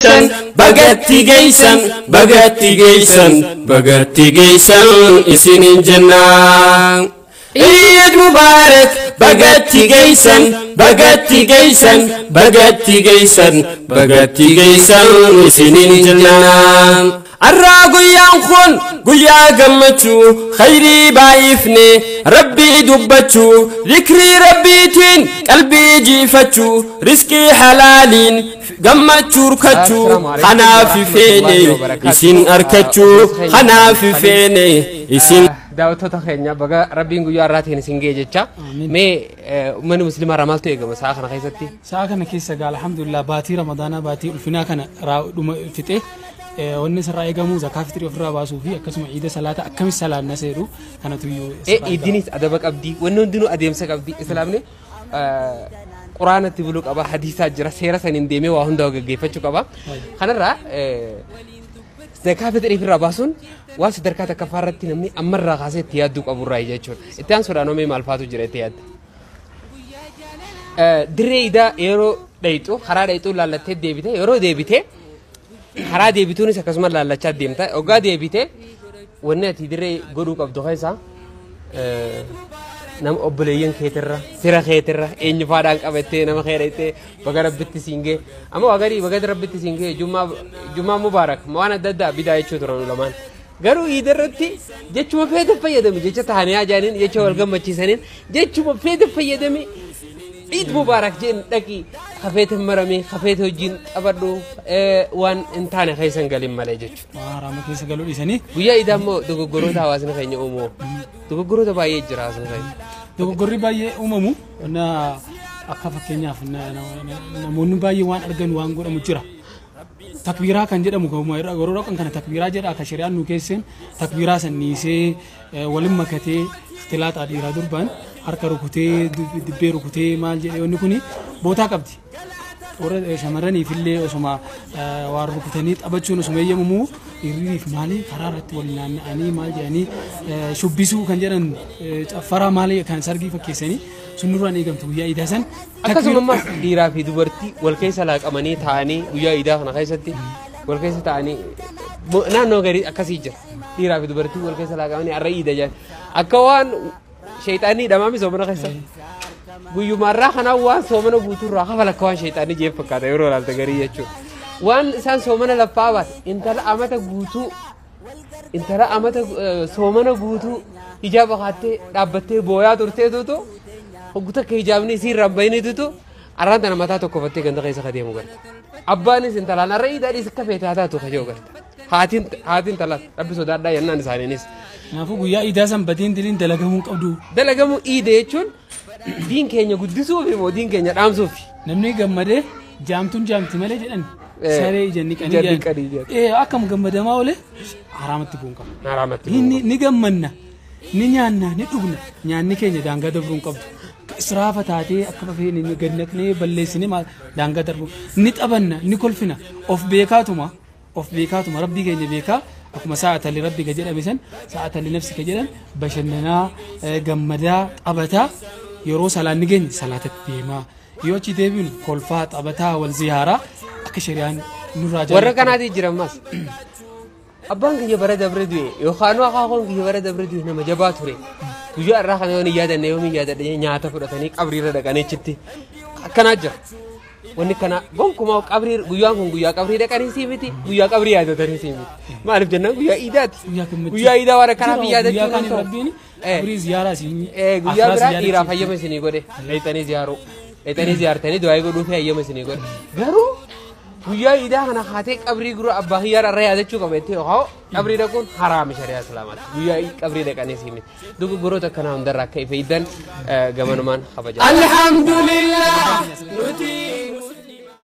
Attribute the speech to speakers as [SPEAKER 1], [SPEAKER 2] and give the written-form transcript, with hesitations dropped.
[SPEAKER 1] bagatti geysan isinin jannah Eid Mubarak bagatti geysan isinin jannah الراقيان خون قل يا قمتو خيري بايفني ربي دبتو ذكري ربيتين قلبي جيفتو رزقي حلالين قمتو ركتو خنا في فيني يسين أركتو خنا في فيني يسين دعوتو تخينيا بقى ربي نقول يا راتين سنجي جتشا مي من مسلم رمالتو يا جماعة ساخنا خيستي
[SPEAKER 2] ساخنا كيسة قال الحمد لله باتي رمضان باتي الفنا كان راو فتة والناس رأي جمو زكاة فطر يفرع باسوفي أكسم عيد صلاة أكمل الصلاة نسيرو كانوا تيجوا
[SPEAKER 1] إدينيس أدبك أبدي ونون دينو أديم سك أبدي إسلامني قرآن تبلوك أبا حديثات جرا سيرة سنين ديمه وهم داوج جيفة شو كبا خنا را زكاة فطر يفرع باسون واس دركات كفارة تنامني أمر رغاسة تيادوك أبو راي جاتشون إتيان سورانو مي مالفاتو جرا تياد دريدا يرو دايتو خرا دايتو لالته ديبته يرو ديبته خرا ديبتوني سكسمر لا تشاد ديمتا اوغا ديبته ونتي دري غدو قبدو خيسا نم اوبليين كيترا سيرا خيترا اني فادان قبته نم خيريته بغربت سينغي اما وغري بغربت سينغي جمعه مبارك موانا ددا بدايه چترون لمان غرو يدرتي جچو فيد فيدم جچتا هانيا جانين جچو ولغمچي سنين جچو فيد فيدم عيد مبارك جين دقي خفيت مرمي خفيت جين ابدو وان انتانه خيسن غليم مالجچ
[SPEAKER 2] رام كيس غلو ديسني
[SPEAKER 1] ويا يدامو دغغورو تاواسن خيني اومو دغغورو تباي جراسن خي
[SPEAKER 2] دغغوري باي اوممو انا اكفكنيا فنا نمون باي وان ارغن وان غودو مجرا تكبيرا كان جدمو كوما غورو كان تكبيرا جدا كشريعه نوكيسن تكبيرا سنيسه ولم مكته اختلاط اديرا دربان harka rukutee dibbee rukutee maal jedhee wanni kuni bootaa qabdi. Warra shamarranii fillee osuma waan rukutanii taphachuun osuma eeyyamamu hiriiriif maali karaa irratti wal naanna'anii maal jedhanii shubbisuu kan jedhan caffaraa maali kan sargii fakkeessanii sun nurraan eegamtu guyyaa iidaa san.
[SPEAKER 1] Akkasumas dhiiraa fi dubartii wal keessa laaqamanii taa'anii guyyaa iidaa kana keessatti wal keessa taa'anii naannoo garii akkasii jira. Dhiiraa fi dubartii wal keessa laaqamanii har'a iida jedhan akka waan شيطاني دمامي سومنا خيسا بيو مرة خنا وان سومنا بوتور راخا فلا كوان شيطاني جيب فكاتا يورو لالتا غري يچو وان سان سومنا لفاوات انتلا امتا بوتو انتلا امتا سومنا بوتو اجابة خاتي دابتي بويا تورتي دوتو وقتا كيجابني سير ربيني دوتو أرانتا نمتا توكو فتي غندا خيسا خديه مغرد أباني سنتلا نرأي داري سكا فيتا تو خجو غرد هاتين تلات ربي سودار دا ينان سانينيس
[SPEAKER 2] نافو guyyaa iidaa san batiin diliin dalagamuu qabdu
[SPEAKER 1] dalagamu iidee jechuun diin keenya guddisuuf immoo diin keenya dhaamsuuf
[SPEAKER 2] namni gammadee jaamtuun jaamti malee jedhan saree ijanni qanii akkam gammadamaa oole haraamatti bu'uun qaba ni gammanna ni nyaanna ni dhugna nyaanni keenya daangaa dabruun qabdu israafa taatee akka bafee ni gannaqnee balleessinee daangaa darbu ni xabanna ni kolfina of beekaatuma rabbii keenya beekaa akkuma sa'ata li rabbi gajeda bisan sa'ata li nafsi kajedan bashannana gammada qabata yoro salaan nigen salatat deema yoo ci deebin kolfa qabata wal ziyara akka shari'aan nuraaja
[SPEAKER 1] warra kanaati jiramas abbaan kiyya bara dabre du'e yoo khaanu akhaaqoon kiyya bara dabre du'e nama jabaa ture guyyaa irraa kana yoo yaadanne yoo yaadadhe nyaata fudhatanii qabriirra dhaqanii achitti akkanaa jira wanni kana gonkuma qabri guyyaan kun guyyaa qabri dhaqanii siimiti guyyaa qabri yaadatanii siimiti maaliif jennaan guyyaa iidaati guyyaa iidaa warra kana yaadachuu kan
[SPEAKER 2] rabbiin qabri ziyaara siimi
[SPEAKER 1] guyyaa biraa dhiiraa fayyama isinii godhe leexanii ziyaartanii du'aa godhuu fi fayyama isinii godhe garuu guyyaa iidaa kana haatee qabri gurra abbaa hiyyaara irra yaadachuu qabeetti yoo qabri dhaquun haraami shari'aa islaamaati guyyaa qabri dhaqanii siimiti dugu goroota kana hundarraa akka ife idan gamanumaan kabaja alhamdulillah nuti